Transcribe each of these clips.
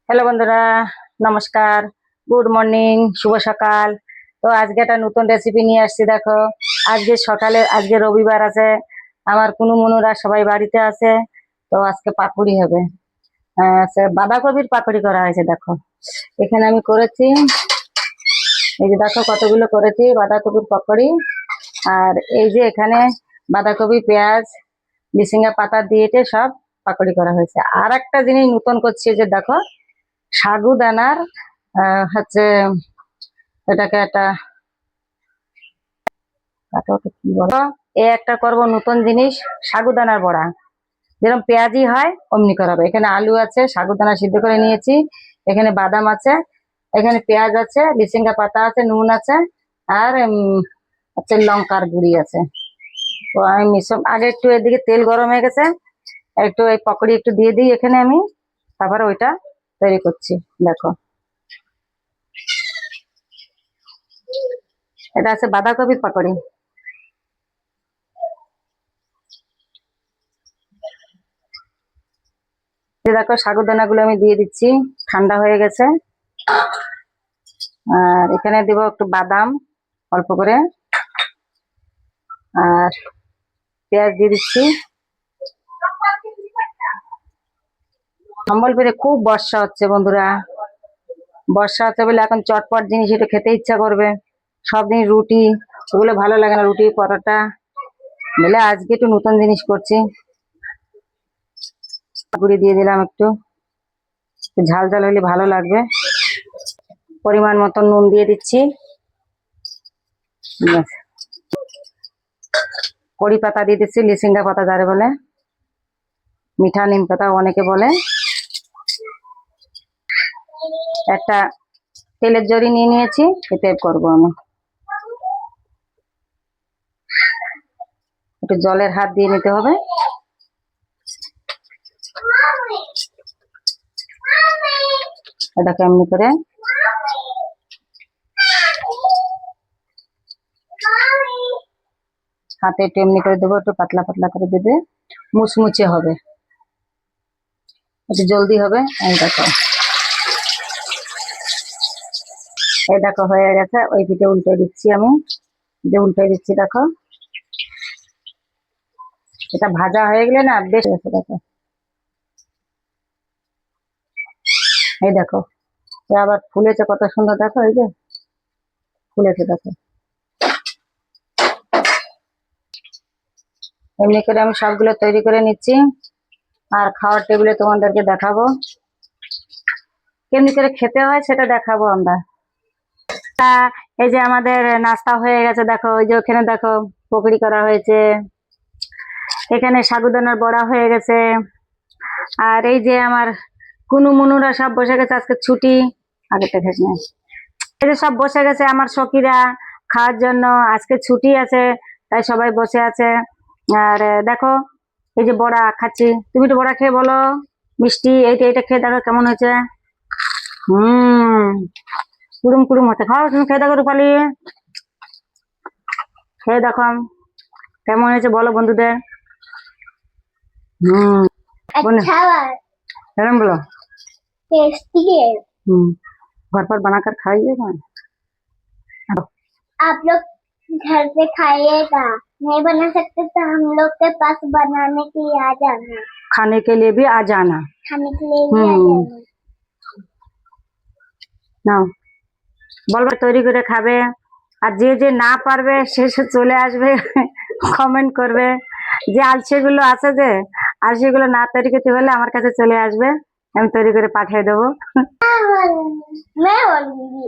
Hello বন্ধুরা, নমস্কার, good morning, শুভ সকাল। তো আজকে একটা নতুন রেসিপি নিয়ে আসছি। দেখো, আজকে সকালে, আজকে রবিবার আছে, আমার কুনু মুনুরা সবাই বাড়িতে আছে। তো আজকে পাকুড়ি হবে। বাঁধাকপির পাকুড়ি করা হয়েছে। দেখো, এখানে আমি করেছি, এই যে দেখো কতগুলো করেছি বাঁধাকপির পাকুড়ি। আর এই যে এখানে বাঁধাকপি, পেঁয়াজ, মিসিঙ্গা পাতা দিয়ে সব পাকুড়ি করা হয়েছে। আর একটা জিনিস নতুন করছি, যে দেখো সাগুদানার হচ্ছে এটাকে একটা কি বলো, এই একটা করব নতুন জিনিস, সাগুদানার বড়া। যেরকম পেঁয়াজি হয় অমনি করাবো। এখানে আলু আছে, সাগুদানা সিদ্ধ করে নিয়েছি, এখানে বাদাম আছে, এখানে পেঁয়াজ আছে, লিচিঙ্গা পাতা আছে, নুন আছে, আর হচ্ছে লঙ্কার গুঁড়ি আছে। তো আমি মিশ্রণ আগে একটু এদিকে তেল গরম হয়ে গেছে, একটু এই পকোড়ি একটু দিয়ে দিই এখানে আমি, তারপরে ওইটা তৈরি করছি। দেখো, এটা আছে বাঁধাকপির পাকোড়ি। দেখো সাগুদানা গুলো আমি দিয়ে দিচ্ছি, ঠান্ডা হয়ে গেছে। আর এখানে দিব একটু বাদাম অল্প করে, আর পেঁয়াজ দিয়ে দিচ্ছি। সম্বলপুরে খুব বর্ষা হচ্ছে বন্ধুরা, বর্ষা হচ্ছে বলে এখন চটপট জিনিস একটু খেতে ইচ্ছা করবে। সব দিন রুটি, ওগুলো ভালো লাগে না, রুটি পরোটা বলে আজকে একটু নতুন জিনিস করছি। গুঁড়ি দিয়ে দিলাম, একটু ঝাল ঝাল হলে ভালো লাগবে। পরিমাণ মতো নুন দিয়ে দিচ্ছি। কড়ি পাতা দিয়ে দিচ্ছি, লিচিঙ্গা পাতা যারে বলে, মিঠা নিম পাতা অনেকে বলে। একটা তেলের জরি নিয়ে নিয়েছি, এতে করবো আমি। একটু জলের হাত দিয়ে নিতে হবে। এটাকে এমনি করে হাতে একটু এমনি করে দেবো, একটু পাতলা পাতলা করে দেবে, মুচমুচে হবে, একটু জলদি হবে। এই দেখো, এই দেখো হয়ে গেছে। ওই দিকে উল্টে দিচ্ছি আমি, যে উল্টে দিচ্ছি। দেখো, এটা ভাজা হয়ে গেলে না বেশ গেছে। দেখো, এই দেখো আবার ফুলেছে কত সুন্দর। দেখো, এই যে ফুলেছে। দেখো, এমনি করে আমি সবগুলো তৈরি করে নিচ্ছি, আর খাওয়ার টেবিলে তোমাদেরকে দেখাবো, কেমনি করে খেতে হয় সেটা দেখাবো আমরা। তা এই যে আমাদের নাস্তা হয়ে গেছে। দেখো, ওই যে ওখানে দেখো পকোড়ি করা হয়েছে, এখানে সাগুদানার বড়া হয়ে গেছে। আর এই যে আমার কুনু মুনুরা সব বসে গেছে, আজকে ছুটি। আগে থেকে এই যে সব বসে গেছে আমার সখীরা খাওয়ার জন্য, আজকে ছুটি আছে, তাই সবাই বসে আছে। আর দেখো, এই যে বড়া খাচ্ছি। তুমি তো বড়া খেয়ে বলো, মিষ্টি এইটা এটা খেয়ে দেখো কেমন হয়েছে। কুড়ুম কুড়ুম হচ্ছে। খাও, তুমি খেয়ে দেখো রূপালি, খেয়ে দেখো কেমন হয়েছে বলো বন্ধুদের। এরম बोलो, टेस्टी है। घर पर बनाकर खाइए ना। आप लोग घर पे खाइएगा, नहीं बना सकते तो हम लोग के पास बनाने के लिए आ जाना, खाने के लिए भी आ जाना। खाने के लिए भी आ जाना। নাও, বলবে তৈরি করে খাবে। আর যে যে না পারবে সে সে চলে আসবে, কমেন্ট করবে। যে আলসেগুলো আছে, যে আলসেগুলো না তৈরি করতে হলে আমার কাছে চলে আসবে, আমি তৈরি করে পাঠিয়ে দেবো। मैं बोलूंगी,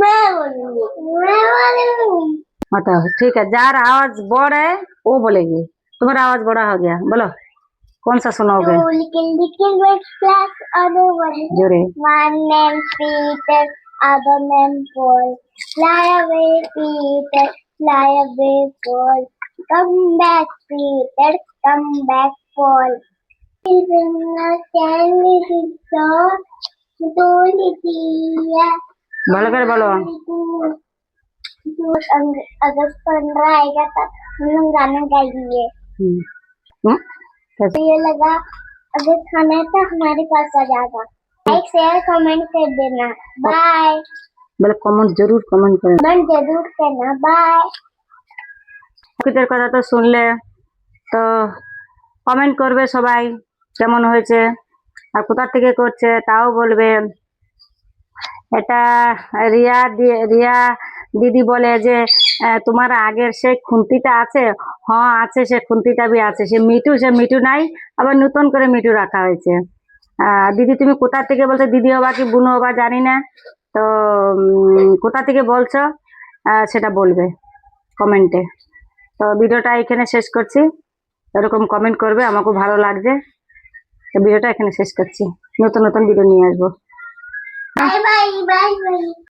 मैं बोलूंगी। मतलब ठीक है, जार आवाज बड़ा है वो बोलेगी। तुम्हारा आवाज बड़ा हो गया, बोलो कौन सा सुनाओगे। Little red flags on the wall. जोरे। One name Peter, other name Paul. Fly away, Peter, fly away, Paul. Come back, Peter, come back, Paul. Children are standing in बोलो कर बोलो। अगस्त 15 आएगा तो हम लोग गाना गाएंगे। कैसे? ये लगा अगर खाना है तो हमारे पास आ जाना। लाइक शेयर कमेंट कर देना। बाय। বলে কমেন্ট জরুর কমেন্ট করে। कमेंट जरूर करना। बाय। প্রকৃতির কথা তো শুনলে, তো কমেন্ট করবে সবাই কেমন হয়েছে আর কোথা থেকে করছে তাও বলবে। এটা রিয়া দিদি বলে যে তোমার আগের সেই খুন্তিটা আছে? হ্যাঁ আছে, সে খুন্তিটা বি আছে। সে মিঠু নাই, আবার নতুন করে মিঠু রাখা হয়েছে। দিদি তুমি কোথা থেকে বলছো? দিদি হবা কি বুনো হবা জানি না, তো কোথা থেকে বলছো সেটা বলবে কমেন্টে। তো ভিডিওটা এখানে শেষ করছি। এরকম কমেন্ট করবে, আমাকে ভালো লাগছে। তো ভিডিওটা এখানে শেষ করছি, নতুন নতুন ভিডিও নিয়ে আসবো। Bye bye bye bye.